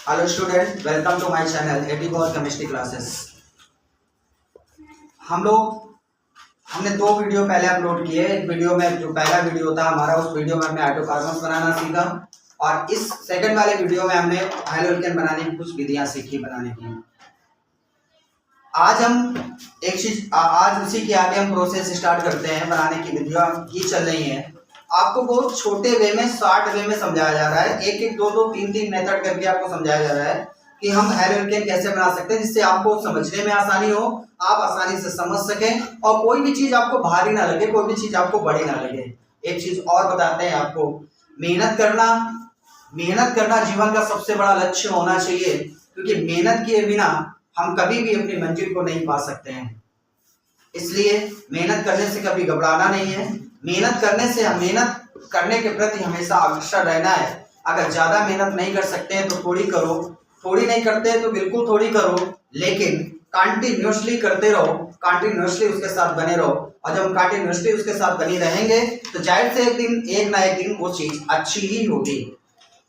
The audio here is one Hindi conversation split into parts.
Hello student, welcome to my channel एटीबॉल केमिस्ट्री क्लासेस। हमने दो वीडियो पहले अपलोड किए। एक वीडियो में जो पहला वीडियो था हमारा, उस वीडियो में हमने हाइड्रोकार्बन्स बनाना सीखा और इस सेकंड वाले वीडियो में हमने हाइड्रोएल्केन बनाने की कुछ विधियां सीखी बनाने की। आज हम एक चीज आज उसी के आगे हम प्रोसेस स्टार्ट करते हैं। बनाने की विधियां ही चल रही हैं। आपको बहुत छोटे वे में, शॉर्ट वे में समझाया जा रहा है। एक एक, दो दो, तीन तीन मेथड करके आपको समझाया जा रहा है कि हम हाइड्रोएल्केन कैसे बना सकते हैं, जिससे आपको समझने में आसानी हो, आप आसानी से समझ सकें और कोई भी चीज आपको भारी ना लगे, कोई भी चीज आपको बड़ी ना लगे। एक चीज और बताते हैं आपको, मेहनत करना जीवन का सबसे बड़ा लक्ष्य होना चाहिए, क्योंकि मेहनत किए बिना हम कभी भी अपनी मंजिल को नहीं पा सकते हैं। इसलिए मेहनत करने से कभी घबराना नहीं है। मेहनत करने के प्रति हमेशा अग्रसर रहना है। अगर ज्यादा मेहनत नहीं कर सकते हैं तो थोड़ी करो, थोड़ी नहीं करते हैं तो बिल्कुल थोड़ी करो, लेकिन कंटिन्यूअसली करते रहो, कंटिन्यूअसली उसके साथ बने रहो। और जब हम कंटिन्यूअसली उसके साथ बनी रहेंगे तो जाहिर से एक ना एक दिन वो चीज अच्छी ही होगी।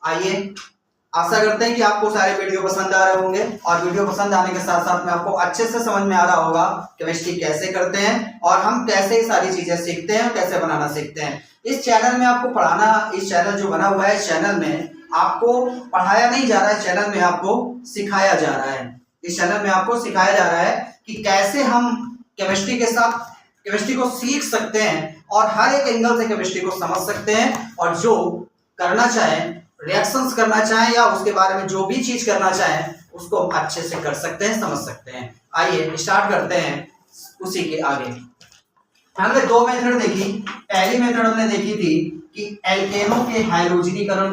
आइए, आशा करते हैं कि आपको सारे वीडियो पसंद आ रहे होंगे और वीडियो पसंद आने के साथ साथ में आपको अच्छे से समझ में आ रहा होगा केमिस्ट्री कैसे करते हैं और हम कैसे सारी चीजें सीखते हैं और कैसे बनाना सीखते हैं। इस चैनल में आपको पढ़ाना, इस चैनल जो बना हुआ है, इस चैनल में आपको पढ़ाया नहीं जा रहा है, चैनल में आपको सिखाया जा रहा है। इस चैनल में आपको सिखाया जा रहा है कि कैसे हम केमिस्ट्री को सीख सकते हैं और हर एक एंगल से केमिस्ट्री को समझ सकते हैं और जो करना चाहें, रिएक्शंस करना चाहें या उसके बारे में जो भी चीज करना चाहें, उसको हम अच्छे से कर सकते हैं, समझ सकते हैं। आइए स्टार्ट करते हैं उसी के आगे। हमने दो मेथड देखी। पहली मेथड हमने देखी थी कि एल्केनों के हाइड्रोजनीकरण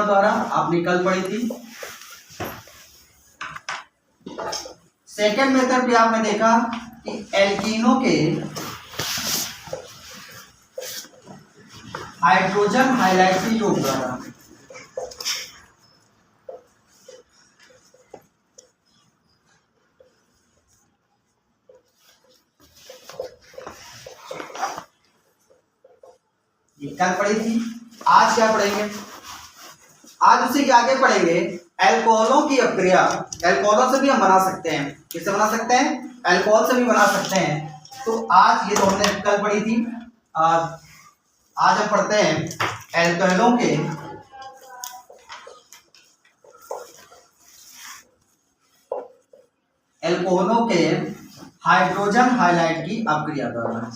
द्वारा आपने कल पढ़ी थी। सेकेंड मेथड भी आपने देखा कि एल्कीनों के हाइड्रोजन हाइलाइट के योग द्वारा। ये कल पढ़ी थी। आज क्या पढ़ेंगे? आज उसी के आगे पढ़ेंगे एल्कोहलों की अपक्रिया। एल्कोहलों से भी हम बना सकते हैं। किससे बना सकते हैं? एल्कोहल से भी बना सकते हैं। तो आज ये तो हमने कल पढ़ी थी। आज हम पढ़ते हैं एल्कोहलों के हाइड्रोजन हाइलाइट की अपक्रिया द्वारा।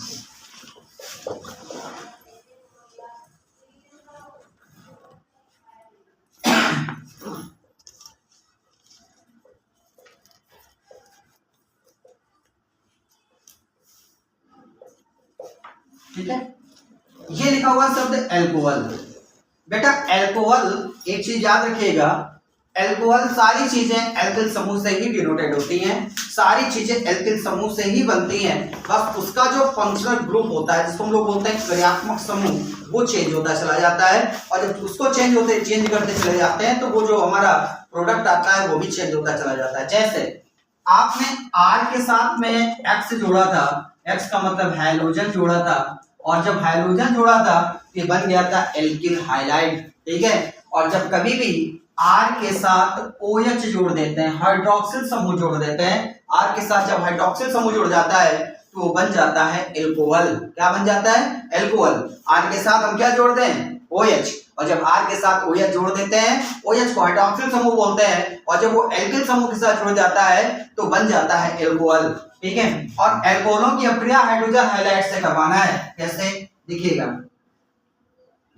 ठीक है, ये लिखा हुआ शब्द एल्कोहल। बेटा एल्कोहल, एक चीज याद रखिएगा, एल्कोहल सारी चीजें एल्किल समूह से ही डिनोटेड होती हैं, सारी चीजें एल्किल समूह से ही बनती हैं। बस उसका जो फंक्शनल ग्रुप होता है, जिसको हम लोग बोलते हैं क्रियात्मक समूह, वो चेंज होता चला जाता है। और जब उसको चेंज करते चले जाते हैं तो वो जो हमारा प्रोडक्ट आता है वो भी चेंज होता चला जाता है। जैसे आपने R के साथ में X जोड़ा था, X का मतलब हाइड्रोजन जोड़ा था, और जब हाइड्रोजन जोड़ा था ये बन गया था एल्किल हाइलाइड। ठीक है, और जब कभी भी R के साथ OH जोड़ देते हैं, हाइड्रोक्सिल समूह जोड़ देते हैं, R के साथ जब हाइड्रोक्सिल समूह जुड़ जाता है तो वो बन जाता है एल्कोहल। क्या बन जाता है? एल्कोहल। R के साथ हम क्या जोड़ दें? OH, और जब R के साथ OH जोड़ देते हैं, OH को हाइड्रोक्सिल समूह बोलते हैं, और जब वो एल्किल समूह के साथ जुड़ जाता है तो बन जाता है एल्कोहल। ठीक है, और एल्कोहलों की अपक्रिया हाइड्रोजन हाइलाइट से करवाना है। कैसे देखिएगा,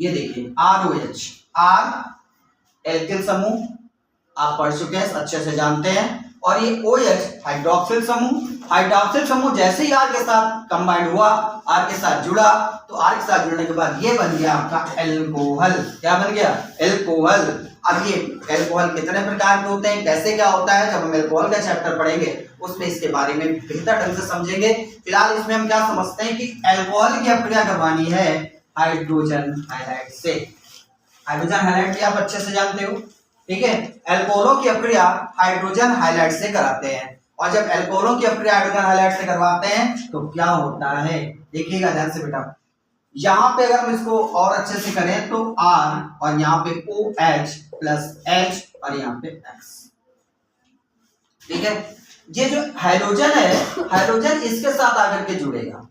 ये देखिए ROH, R एल्किल समूह आप पढ़ चुके हैं, अच्छे से जानते हैं, और ये OH हाइड्रोक्सिल समूह। हाइड्रोक्सिल समूह जैसे ही R के साथ कंबाइंड हुआ, R के साथ जुड़ा, तो R के साथ जुड़ने के बाद ये बन गया आपका एल्कोहल। क्या बन गया? एल्कोहल। अब ये एल्कोहल कितने प्रकार के होते हैं, कैसे क्या होता है, जब हम एल्कोहल का चैप्टर पढ़ेंगे उसमें इसके बारे में बेहतर ढंग से समझेंगे। फिलहाल इसमें हम क्या समझते हैं कि एल्कोहल की अपक्रिया करवानी है हाइड्रोजन हाइलाइट से। हाइड्रोजन हाइलाइट की आप अच्छे से जानते हो। ठीक है, एल्कोहलों की अपक्रिया हाइड्रोजन हाइलाइट से कराते हैं, और जब एल्कोहलों की अपक्रिया हाइड्रोजन हाइलाइट से करवाते हैं तो क्या होता है, देखिएगा ध्यान से बेटा। यहां पे अगर हम इसको और अच्छे से करें तो R और यहाँ पे OH प्लस H और यहाँ पे X। ठीक है, ये जो हाइड्रोजन है, हाइड्रोजन इसके साथ आकर के जुड़ेगा,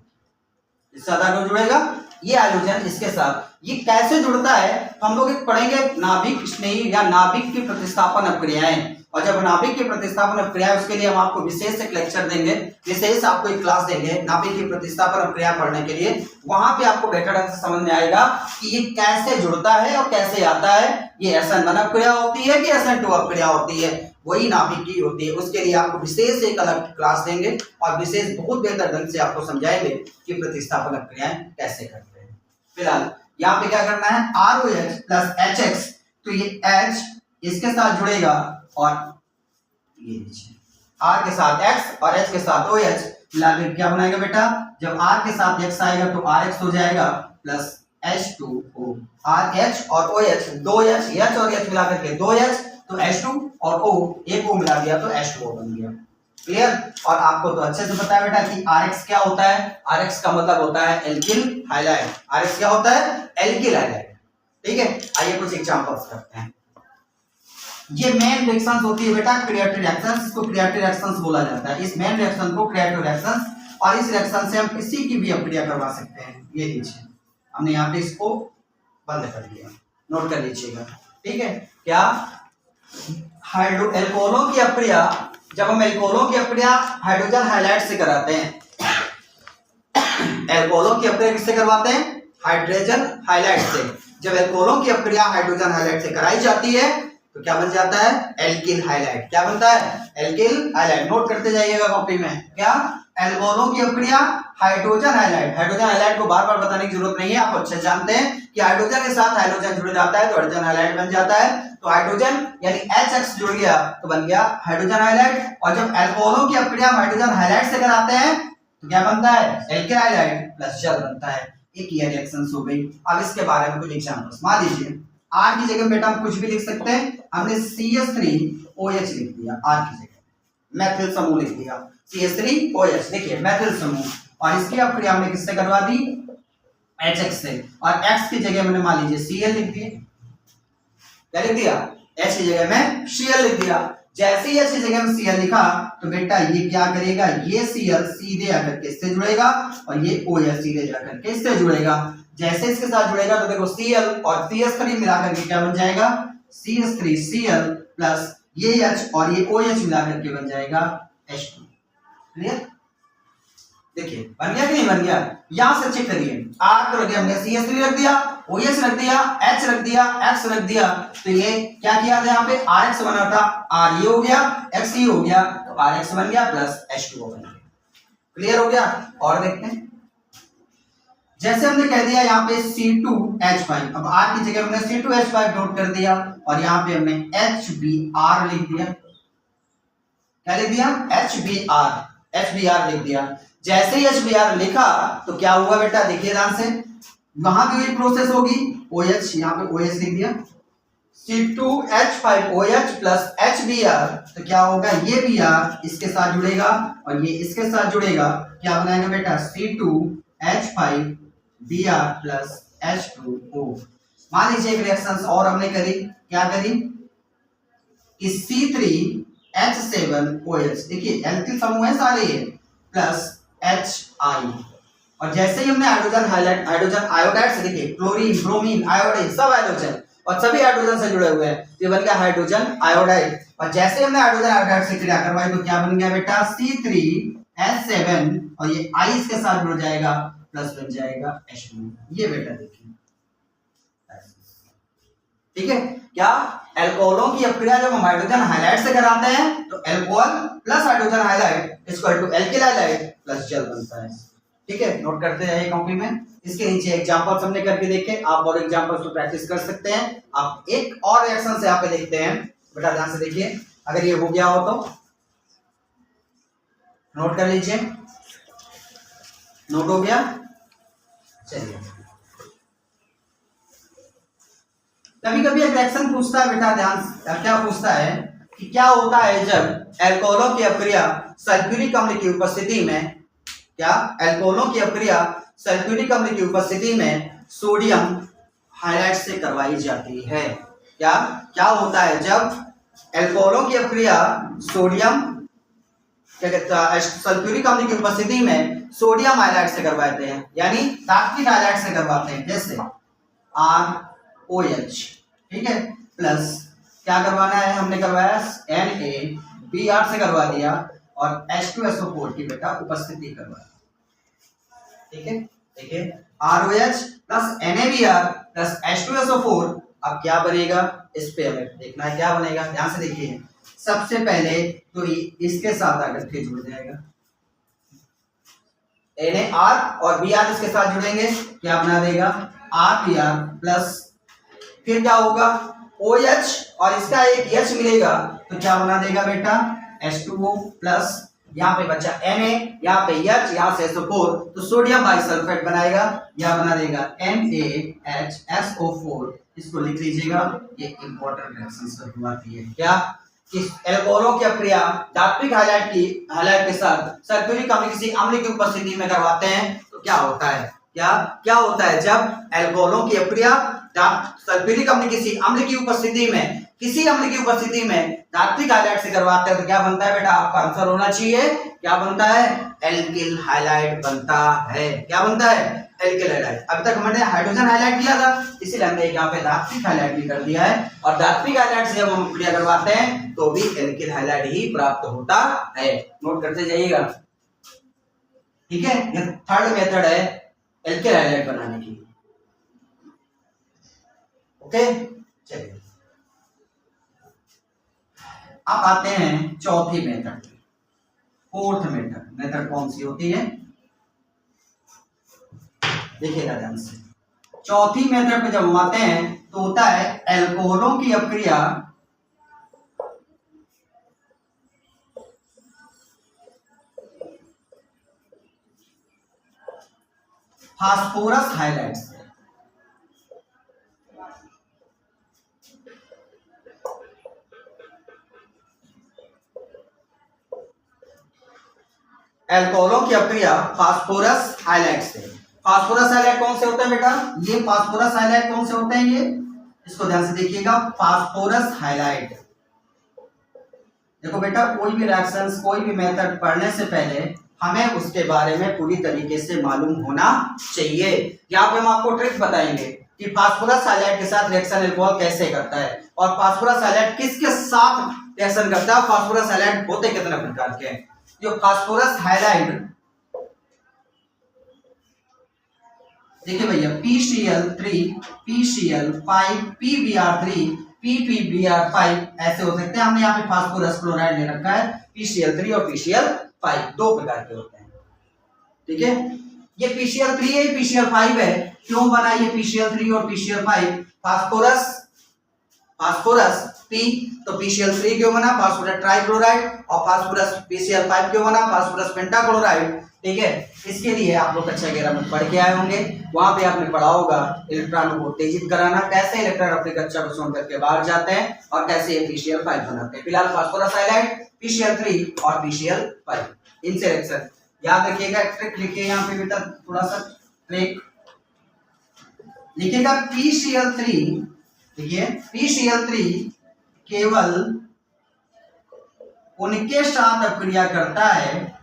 इसके साथ आकर जुड़ेगा, ये हाइड्रोजन इसके साथ। ये कैसे जुड़ता है तो हम लोग एक पढ़ेंगे नाभिक स्नेही या नाभिक की प्रतिस्थापन अपक्रियाएं। और जब नाभिक की प्रतिस्थापन अपक्रिया उसके लिए हम आपको विशेष एक लेक्चर देंगे, विशेष आपको एक क्लास देंगे नाभिक की प्रतिस्थापन अपक्रिया पढ़ने के लिए। वहां पे आपको बेहतर ढंग से समझ में आएगा कि ये कैसे जुड़ता है और कैसे आता है। ये SN1 अपक्रिया होती है कि SN2 अपक्रिया होती है, वही नाभिक की होती है। उसके लिए आपको विशेष एक अलग क्लास देंगे और विशेष बहुत बेहतर ढंग से आपको समझाएंगे कि प्रतिस्थापन अपक्रियाएं कैसे करते हैं। फिलहाल यहाँ पे क्या करना है, ROH प्लस HX, तो ये H इसके साथ जुड़ेगा और ये नीचे R के साथ X और H के साथ OH मिलाकर क्या बनाएगा बेटा, जब R के साथ X आएगा तो RX हो जाएगा प्लस H2O। RH और OH, दो H और H मिलाकर के 2H, तो H2 और O एक O मिला दिया तो H2O बन गया। क्लियर। और आपको तो अच्छे से पता है बेटा कि RX क्या होता है, RX का मतलब होता है एल्किल हाइलाइड। RX क्या होता है, एल्किल हाइलाइड। ठीक है, आइए कुछ एग्जांपल्स करते हैं। ये मेन रिएक्शंस होती है बेटा क्रिएटिव रिएक्शंस, इसको क्रिएटिव रिएक्शंस बोला जाता है। इस मेन रिएक्शन को क्रिएटिव रिएक्शंस, और इस रिएक्शन से हम किसी की भी अपक्रिया करवा सकते हैं। ये लीजिए, हमने यहाँ पे इसको बंद कर दिया, नोट कर लीजिएगा। ठीक है, क्या एल्कोहलों की अपक्रिया, जब हम एल्कोहलों की अपक्रिया हाइड्रोजन हाइलाइड से कराते हैं, एल्कोहलों की अपक्रिया किससे करवाते हैं, हाइड्रोजन हाइलाइड से। जब एल्कोहलों की अपक्रिया हाइड्रोजन हाइलाइड से कराई जाती है तो क्या बन जाता है, एल्किल हाइलाइड। क्या बनता है, एल्किल हाइलाइड। नोट करते जाइएगा कॉपी में। क्या, एल्कोहलों की अपक्रिया हाइड्रोजन हाइलाइड। हाइड्रोजन हाइलाइड को बार बार बताने की जरूरत नहीं है, आप अच्छे जानते हैं कि हाइड्रोजन के साथ हाइड्रोजन जुड़ जाता है तो हाइड्रोजन हाइलाइड बन जाता है। तो हाइड्रोजन यानी HX जुड़ गया तो बन गया हाइड्रोजन हाइलाइड। और जब एल्कोहलों की अपक्रिया हाइड्रोजन हाइलाइड से कराते हैं तो क्या बनता है, एल्किल हाइलाइड प्लस जल बनता है। एक ये रिएक्शंस हो गई। अब इसके बारे में कुछ एग्जांपल्स मान लीजिए। R की जगह बेटा हम कुछ भी लिख सकते हैं, हमने CH3OH लिख दिया, R की जगह मैथिल समूह लिख दिया, CH3OH। देखिए मैथिल समूह, और इसकी अपक्रिया हमने किससे करवा दी, HX से। और X की जगह मैंने मान लीजिए Cl लिख दिया। क्या लिख दिया, H की जगह में Cl लिख दिया। जैसे ही H की जगह में Cl लिखा तो बेटा ये क्या करेगा, ये Cl सीधे आकर के इससे जुड़ेगा और ये OH सीधे जाकर के इससे जुड़ेगा। जैसे इसके साथ जुड़ेगा तो देखो Cl और CH3 मिलाकर के क्या बन जाएगा, CH3Cl प्लस ये H और ये OH मिलाकर के बन जाएगा H2। क्लियर। देखिए बन गया कि नहीं बन गया, यहां से चेक करिए। R को रख दिया हमने, CH3 रख दिया, OH रख दिया, H रख दिया, X रख दिया, तो ये क्या किया था, यहाँ पे RX बना था, R ये हो गया, X ये हो गया, तो RX बन गया प्लस H2O बन गया। क्लियर हो गया। और देखते हैं, जैसे हमने कह दिया यहाँ पे C2H5, अब R की जगह हमने C2H5 नोट कर दिया और यहाँ पे हमने HBr लिख दिया। क्या लिख दिया, HBr लिख दिया। जैसे ही HBr लिखा तो क्या हुआ बेटा, देखिए ध्यान से, वहां भी वही प्रोसेस होगी, OH यहाँ पे OH लिख दिया, C2H5OH प्लस HBr, तो क्या होगा, ये Br इसके साथ जुड़ेगा और ये इसके साथ जुड़ेगा, क्या बनाएगा बेटा, C2H5Br प्लस H2O। मान लीजिए एक रिएक्शन और हमने करी, क्या करी कि C3H7OH, देखिए एल्किल समूह है सारे ये, प्लस HI, और जैसे ही हमने हाइड्रोजन हाइलाइड, हाइड्रोजन आयोडाइड से, देखिए क्लोरीन, ब्रोमीन, आयोडीन सब हाइड्रोजन और सभी हाइड्रोजन से जुड़े हुए हैं, तो ये बन गया हाइड्रोजन आयोडाइड। और जैसे हमने हाइड्रोजन आयोडाइड से क्रिया करवाई तो क्या बन गया बेटा, C3H7 और ये I इसके साथ जुड़ जाएगा प्लस बन जाएगा H2। ये बेटा देखिए, ठीक है। क्या, एल्कोहलों की अपक्रिया जब हम हाइड्रोजन हाइलाइड से कराते हैं तो alcohol plus hydrogen halide equal to alkyl halide plus जल बनता है। ठीक है, नोट करते हैं कॉपी में। इसके नीचे एग्जांपल्स हमने करके देखे, आप और एग्जांपल्स तो प्रैक्टिस कर सकते हैं। आप एक और रिएक्शन से यहाँ पे देखते हैं, बेटा ध्यान से देखिए, अगर ये हो गया हो तो नोट कर लीजिए। नोट हो गया, चलिए। कभी कभी एक रिएक्शन पूछता है बेटा, ध्यान, क्या पूछता है कि क्या होता है जब एल्कोहलों की अपक्रिया सल्फ्यूरिक अम्ल की उपस्थिति में क्या अल्कोहलों की अपक्रिया सल्फ्यूरिक अम्ल की उपस्थिति में सोडियम हाइलाइट से करवाई जाती है। क्या क्या होता है जब अल्कोहलों की अपक्रिया सोडियम सल्फ्यूरिक अम्ल की उपस्थिति में सोडियम हाइलाइट से करवाते हैं, यानी तात्विक हाइलाइट से करवाते हैं, जैसे ROH, ठीक है, प्लस क्या करवाना है, हमने करवाया NaBr से करवा दिया और H2SO4 की बेटा उपस्थिति करवा, ठीक है। देखिए ROH plus NaBr plus H2SO4, अब क्या बनेगा इस पे हमें देखना है क्या बनेगा। ध्यान से देखिए, सबसे पहले तो इसके साथ आकर के जुड़ जाएगा, NaR और Br इसके साथ जुड़ेंगे, क्या बना देगा RBr प्लस फिर क्या होगा OH और इसका एक H मिलेगा तो क्या बना देगा बेटा H2O प्लस यहाँ पे बचा Na, यहाँ पे H, यहाँ से SO4 तो सोडियम बाइसल्फेट बनाएगा, यह बना देगा NaHSO4। इसको लिख लीजिएगा, ये इंपॉर्टेंट रिएक्शन शुरुआती है। क्या इस अल्कोहलों की अपक्रिया धात्विक हाइलाइट के साथ सल्फ्यूरिक अम्ल किसी अम्ल की उपस्थिति में करवाते हैं तो क्या होता है, क्या होता है जब अल्कोहलों की अपक्रिया सल्फ्यूरिक अम्ल किसी अम्ल की उपस्थिति में धात्विक हाइलाइट से करवाते हैं तो क्या बनता है बेटा, आपका आंसर होना चाहिए क्या बनता है, एल्किल हाइलाइट बनता है। क्या बनता है, एल्किल हाइलाइट। अभी तक हमने हाइड्रोजन हाइलाइट किया था, इसीलिए हमने यहाँ पे धात्विक हाइलाइट भी कर दिया है, और धात्विक हाइलाइट से जब हम अपक्रिया करवाते हैं तो भी एल्किल हाइलाइट ही प्राप्त होता है। नोट करते जाइएगा, ठीक है। ये थर्ड मेथड है एल्किल हाइलाइट बनाने की। ओके, चलिए अब आते हैं चौथी मेथड, फोर्थ मेथड कौन सी होती है, देखिएगा ध्यान से। चौथी मेथड पे जब हम आते हैं तो होता है अल्कोहलों की अपक्रिया फास्फोरस हाइलाइट से। अल्कोहलों की अपक्रिया फास्फोरस हाइलाइट से। फास्फोरस हाइलाइट कौन से होते हैं बेटा, ये फास्फोरस हाइलाइट कौन से होते हैं, ये इसको ध्यान से देखिएगा, फास्फोरस हाइलाइट। देखो बेटा, कोई भी रिएक्शंस कोई भी मेथड पढ़ने से पहले हमें उसके बारे में पूरी तरीके से मालूम होना चाहिए। यहाँ पे हम आपको ट्रिक बताएंगे कि फास्फोरस हाइलाइट के साथ रिएक्शन अल्कोहल कैसे करता है और फास्फोरस हाइलाइट किसके साथ रिएक्शन करता है, फास्फोरस हाइलाइट होते कितने प्रकार के हैं। जो फास्फोरस हाइलाइट देखिए भैया, PCl3 PCl5 PBr3 PPBr5 ऐसे हो सकते हैं। हमने यहाँ पे फास्फोरस क्लोराइड ले रखा है, PCl3 और PCl5 दो प्रकार के होते हैं, ठीक है। ये PCl3 है, PCl5 है, क्यों बना ये PCl3 और PCl5, फास्फोरस P तो PCl3 क्यों बना, फास्फोरस ट्राइक्लोराइड, और फास्फोरस PCl5 क्यों बना, फास्फोरस पेंटाक्लोराइड, ठीक है। इसके लिए आप लोग कक्षा 11 में पढ़ के आए होंगे, वहां पे आपने पढ़ा होगा इलेक्ट्रॉनों को उत्तेजित कराना, कैसे इलेक्ट्रॉन अपनी कक्षा को छोड़ करके बाहर जाते हैं और कैसे ये PCl5 बनाते हैं। फिलहाल फास्फोरस हाइलाइट PCl3 और PCl5 इनसे रिएक्शन याद रखिएगा। ट्रिक लिखिए यहाँ पे बेटा, थोड़ा सा ट्रिक लिखिएगा। PCl3 देखिए, PCl3 केवल उनके साथ अपक्रिया करता है,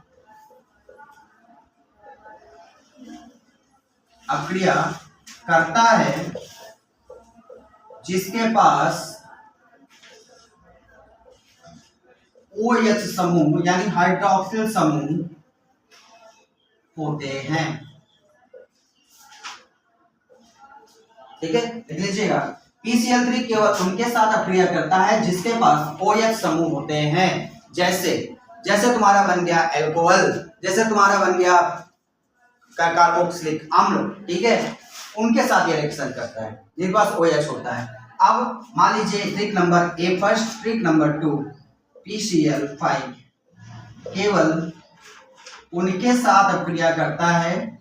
जिसके पास OH समूह यानी हाइड्रोक्सिल समूह होते हैं, ठीक है। लिख लीजिएगा, PCl3 केवल उनके साथ अपक्रिया करता है जिसके पास OH समूह होते हैं। जैसे तुम्हारा बन गया अल्कोहल, जैसे तुम्हारा बन गया कार्बोक्सिलिक अम्ल, ठीक है, उनके साथ ये रिएक्शन करता है जिनके पास OH होता है। अब मान लीजिए trick number A first, trick number 2, PCl5 केवल उनके साथ अपक्रिया करता है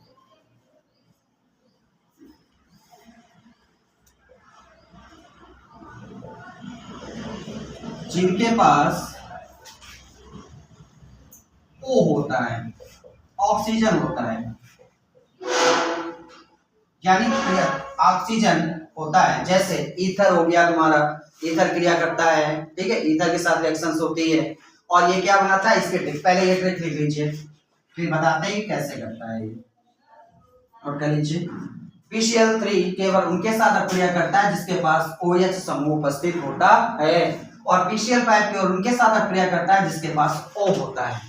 जिनके पास O होता है, ऑक्सीजन होता है, यानी ऑक्सीजन होता है। जैसे ईथर हो गया तुम्हारा, ईथर क्रिया करता है, ठीक है, ईथर के साथ रिएक्शंस होती है और ये क्या बनाता है, इसके ट्रिक, पहले ये ट्रिक लिख लीजिए फिर बताते हैं कैसे करता है। ये नोट कर लीजिए, PCl3 केवल उनके साथ अक्रिया करता है जिसके पास OH समूह उपस्थित होता है, और PCl5 केवल उनके साथ अक्रिया करता है जिसके पास O होता है।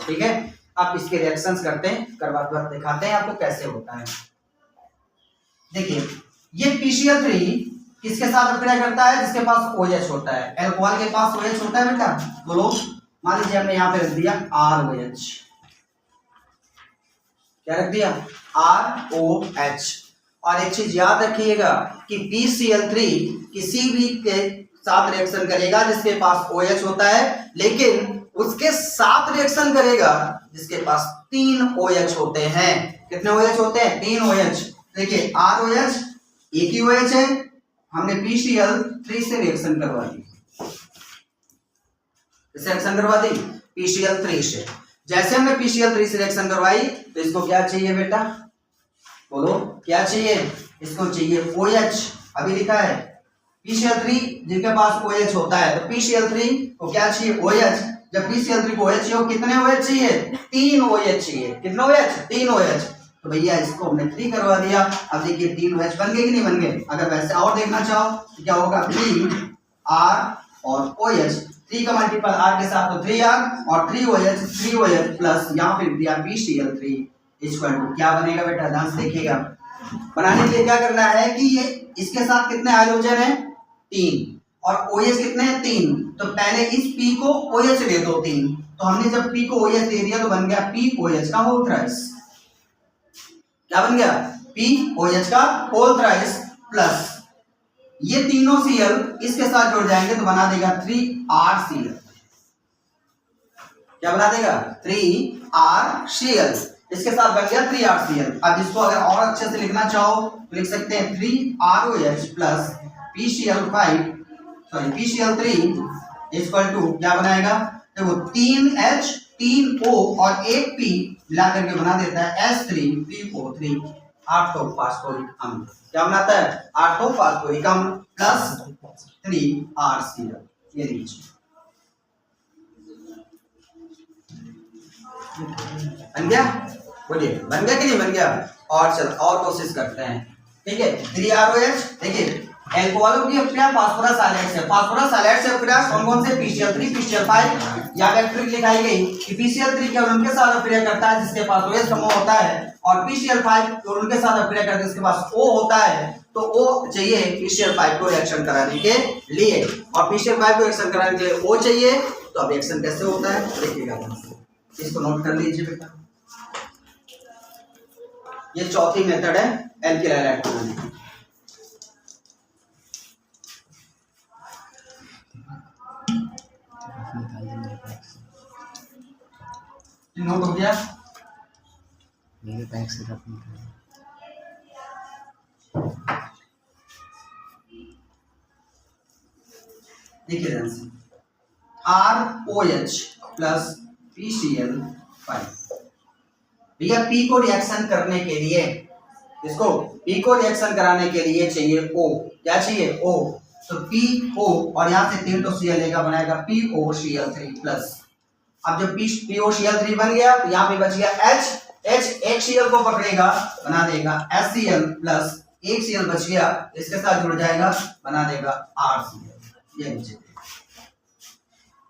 ठीक है, आप इसके रिएक्शंस करते हैं, करवा कर दिखाते हैं आपको कैसे होता है। देखिए, ये PCl3 किसके साथ अक्रिया करता है, जिसके पास OH होता है। अल्कोहल के पास OH होता है बेटा, बोलो। मान लीजिए हमने यहाँ पे रख दिया ROH, क्या रख दिया, ROH। और एक चीज याद रखिएगा कि PCl3 किसी भी के साथ रिएक्शन करेगा जिसके पास OH होता है, लेकिन उसके साथ रिएक्शन करेगा जिसके पास 3 OH होते हैं। कितने OH होते हैं, 3 OH। देखिए ROH एक ही OH है, हमने PCl3 से रिएक्शन करवा दी, रिएक्शन करवा दी PCl3 से। जैसे हमने PCl3 से रिएक्शन करवाई तो इसको क्या चाहिए बेटा, बोलो क्या चाहिए, इसको चाहिए OH। अभी लिखा है PCl3 जिनके पास OH होता है, तो PCl3 को क्या चाहिए, OH। जब PCl3 को OH चाहिए, कितने OH चाहिए, 3 OH चाहिए। कितने OH, 3 OH। तो भैया इसको हमने 3 करवा दिया। अब देखिए 3 OH बन गए कि नहीं बन गए। अगर वैसे और देखना चाहो तो क्या होगा, 3R और OH, 3 का मल्टीपल R के साथ तो 3R और 3OH प्लस यहाँ पे दिया PCl3 इक्वल टू क्या बनेगा बेटा, ध्यान से देखिएगा। बनाने के लिए क्या करना है कि ये इसके साथ कितने हाइड्रोजन है, 3, और OH कितने हैं, 3। तो पहले इस P को OH दे दो 3। तो हमने जब P को OH दे दिया तो बन गया POH का होल थ्राइस। क्या बन गया, POH का होल थ्राइस प्लस ये तीनों Cl इसके साथ जुड़ जाएंगे तो बना देगा 3RCl। क्या बना देगा, 3RCl। इसके साथ बन गया 3RCl। अब इसको अगर और अच्छे से लिखना चाहो तो लिख सकते हैं 3ROH plus PCl3 equal to क्या बनाएगा, देखो 3H 3O और 1 P मिला करके बना देता है S3PO3 ऑर्थोफॉस्फोरिक अम्ल। क्या बनाता है, ऑर्थोफॉस्फोरिक अम्ल प्लस 3RCl। ये लीजिए बन गया, बोलिए बन गया कि नहीं बन गया। और चल और कोशिश करते हैं, ठीक है। 3ROH, देखिए एल्कोहलों की अक्रिया फास्फोरस हाइलाइट से, फास्फोरस हाइलाइट से अक्रिया कौन कौन से, PCl3 PCl5। या ट्रिक लिखाई गई कि PCl3 केवल उनके साथ अक्रिया करता है जिसके पास OH समूह होता है, और PCl5 केवल उनके साथ अक्रिया करता है जिसके पास O होता है। तो O चाहिए PCl5 को रिएक्शन कराने के लिए, और PCl5 को रिएक्शन कराने के लिए O चाहिए। तो अब रिएक्शन कैसे होता है देखिएगा, इसको नोट कर लीजिए बेटा। ये चौथी मेथड है एल्किल हैलाइड बनाने की। नोट हो गया, मेरे बैग से रख निकाल। देखिए ध्यान से, ROH प्लस PCl5। भैया P को रिएक्शन करने के लिए, इसको P को रिएक्शन कराने के लिए चाहिए O। क्या चाहिए, O। तो PO और यहाँ से 3 तो Cl लेगा, बनाएगा POCl3 प्लस। अब जब POCl3 बन गया तो यहाँ पे बच गया H एक Cl को पकड़ेगा, बना देगा HCl प्लस 1 Cl बच गया, इसके साथ जुड़ जाएगा, बना देगा RCl। ये नीचे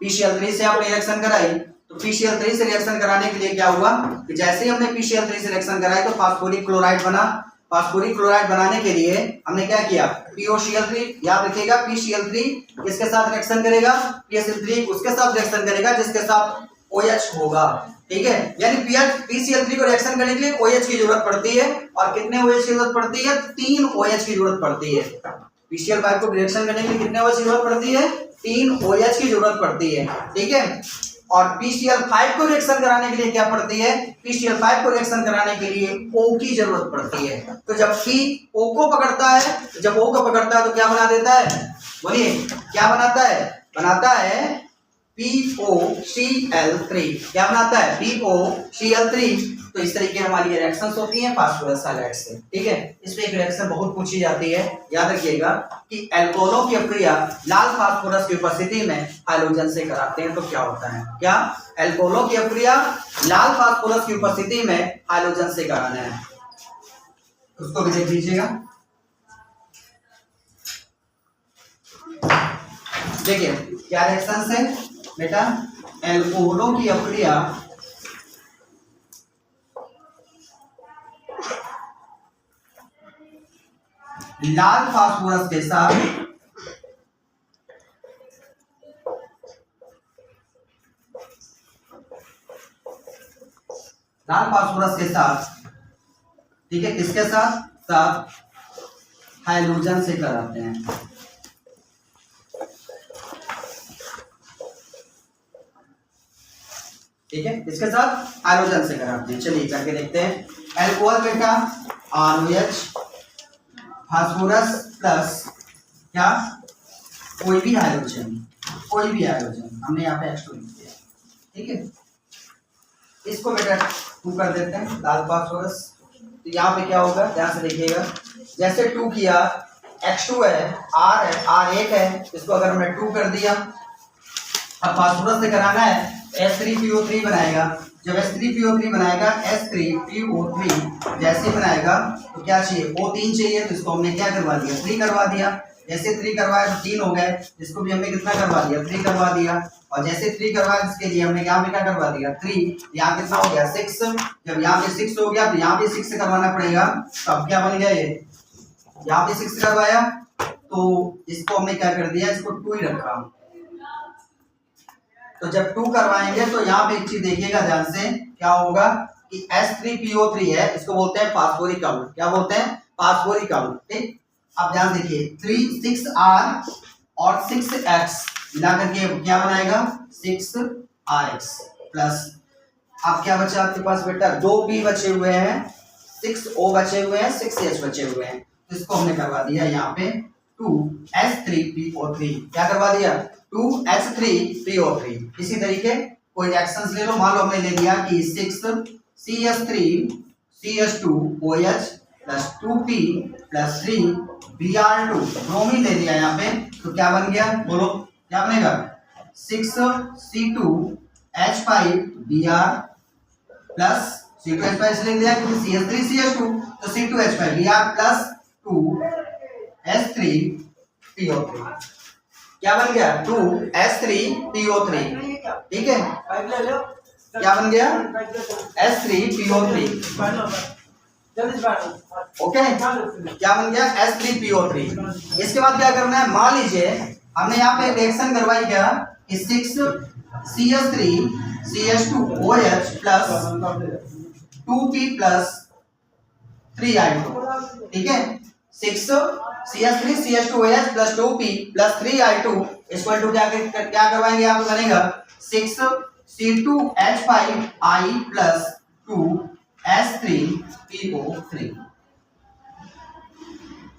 PCl3 से आपने रिएक्शन कराई, तो PCl3 से रिएक्शन कराने के लिए क्या हुआ कि जैसे ही हमने PCl3 से रिएक्शन कराई तो फास्फोरिक क्लोराइड बना। फास्फोरिक क्लोराइड बनाने के लिए हमने क्या किया, POCl3, याद रखिएगा PCl3 किसके साथ रिएक्शन करेगा, PCl3 उसके साथ रिएक्शन करेगा जिसके साथ OH होगा, ठीक है। यानी PCl3 को रिएक्शन करने के लिए OH की जरूरत पड़ती है, और कितने OH की जरूरत पड़ती है, 3 OH की जरूरत पड़ती है। PCl5 को रिएक्शन करने के लिए कितने OH की जरूरत पड़ती है, 3 OH की जरूरत पड़ती है, ठीक है। और PCl5 को रिएक्शन कराने के लिए क्या पड़ती है, PCl5 को रिएक्शन कराने के लिए O की जरूरत पड़ती है। तो जब P O को पकड़ता है, जब O को पकड़ता है तो क्या बना देता है, बोलिए क्या बनाता है, बनाता है POCl3 क्या बनाता है? POCl3। तो इस तरीके हमारी ये रिएक्शंस होती हैं फास्फोरस हैलाइड से। ठीक है, इसमें एक रिएक्शन बहुत पूछी जाती है, याद रखिएगा कि एल्कोहलों की अक्रिया लाल फास्फोरस की उपस्थिति में हाइड्रोजन से कराते हैं तो क्या होता है? क्या एल्कोहलों की अक्रिया लाल फास्फोरस की उपस्थिति में हाइड्रोजन से कराना है, उसको भी देख लीजिएगा। देखिए क्या रिएक्शन है बेटा? एल्कोहलों की अक्रिया लाल फास्फोरस के साथ ठीक है, किसके साथ? साथ हाइड्रोजन से कराते हैं। ठीक है, इसके साथ हाइड्रोजन से कराते हैं। चलिए करके देखते हैं। एल्कोहल बेटा ROH फास्फोरस प्लस क्या? कोई भी हाइड्रोजन, हमने यहाँ पे H2 लिख दिया। ठीक है, इसको बेटा 2 कर देते हैं लाल फास्फोरस। तो यहाँ पे क्या होगा? ध्यान से देखिएगा, जैसे 2 किया, H2 है, R है, R 1 है, इसको अगर हमने 2 कर दिया, अब फास्फोरस से कराना है H3PO3 बनाएगा। जब H3PO3 बनाएगा, H3PO3 जैसे बनाएगा तो क्या चाहिए? O3 चाहिए, तो इसको हमने क्या करवा दिया? 3 करवा दिया। जैसे 3 करवाया तो 3 हो गए, इसको भी हमने कितना करवा दिया? 3 करवा दिया। और जैसे 3 करवाया इसके लिए हमने यहाँ पे क्या करवा दिया? 3। यहाँ कितना हो गया? 6। जब यहाँ पे 6 हो गया तो यहाँ पे 6 से करवाना पड़ेगा। तो अब क्या बन गया? ये यहाँ पे 6 करवाया तो इसको हमने क्या कर दिया? इसको 2 ही रखा। तो जब 2 करवाएंगे तो यहाँ पे एक चीज देखिएगा ध्यान से, क्या होगा कि H3PO3 है, इसको बोलते हैं फास्फोरिक अम्ल। क्या बोलते हैं? फास्फोरिक अम्ल। ठीक, अब ध्यान देखिए, 6R और 6X मिला करके क्या बनाएगा? 6RX प्लस, अब क्या बचा आपके पास बेटा? 2P बचे हुए हैं, 6O बचे हुए हैं, 6H बचे हुए हैं, तो इसको हमने करवा दिया यहाँ पे 2H3PO3। क्या करवा दिया? 2H3PO3। इसी तरीके कोई रिएक्शंस ले लो, मान लो हमने ले लिया कि 6CH3CH2OH plus 2P plus 3Br2 bromine ले लिया यहाँ पे, तो क्या बन गया? बोलो क्या बनेगा? 6C2H5Br प्लस C2H5 ले लिया क्योंकि CH3CH2 तो C2H5Br प्लस 2H3PO3। क्या बन गया? 2H3PO3। ठीक है, क्या बन गया? H3PO3। ओके, क्या बन गया? H3PO3। इसके बाद क्या करना है? मान लीजिए हमने यहाँ पे रिएक्शन करवाई क्या कि 6CH3CH2OH plus 2P plus 3I2। ठीक है, 6CH3CH2OH plus 2P plus 3I2 equal to क्या करवाएंगे? आप बनेगा 6C2H5I प्लस 2H3PO3।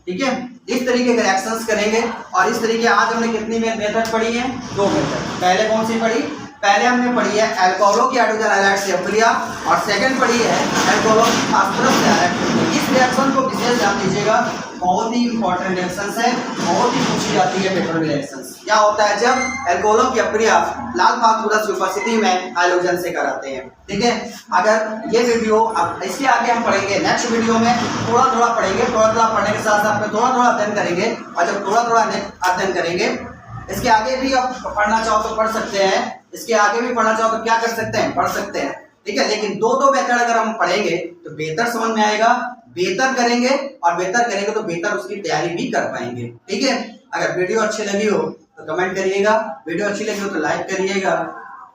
ठीक है, इस तरीके के रिएक्शंस करेंगे। और इस तरीके आज हमने कितनी मेथड पढ़ी है? 2 मेथड। पहले कौन सी पढ़ी? पहले हमने पढ़ी है एल्कोहलों की हाइड्रोजन हैलाइड से अक्रिया, और सेकंड पढ़ी है एल्कोहलों की फास्फोरस से हैलाइड। इस रिएक्शन को विशेष ध्यान दीजिएगा, बहुत ही इंपॉर्टेंट रिएक्शंस है, बहुत ही पूछी जाती है पेपर में रिएक्शंस। क्या होता है जब एल्कोहलों की अक्रिया लाल फास्फोरस की उपस्थिति में हाइड्रोजन से कराते हैं? ठीक है, अगर ये वीडियो अब इसके आगे हम पढ़ेंगे, नेक्स्ट वीडियो में थोड़ा थोड़ा पढ़ेंगे, थोड़ा थोड़ा पढ़ने के साथ साथ में थोड़ा थोड़ा अध्ययन करेंगे। और जब थोड़ा थोड़ा अध्ययन करेंगे, इसके आगे भी आप पढ़ना चाहो तो पढ़ सकते हैं, इसके आगे भी पढ़ना चाहो तो क्या कर सकते हैं? पढ़ सकते हैं। ठीक है, लेकिन दो मेथड अगर हम पढ़ेंगे तो बेहतर समझ में आएगा, बेहतर करेंगे, और बेहतर करेंगे तो बेहतर उसकी तैयारी भी कर पाएंगे। ठीक है, अगर वीडियो अच्छी लगी हो तो कमेंट करिएगा, वीडियो अच्छी लगी हो तो लाइक करिएगा।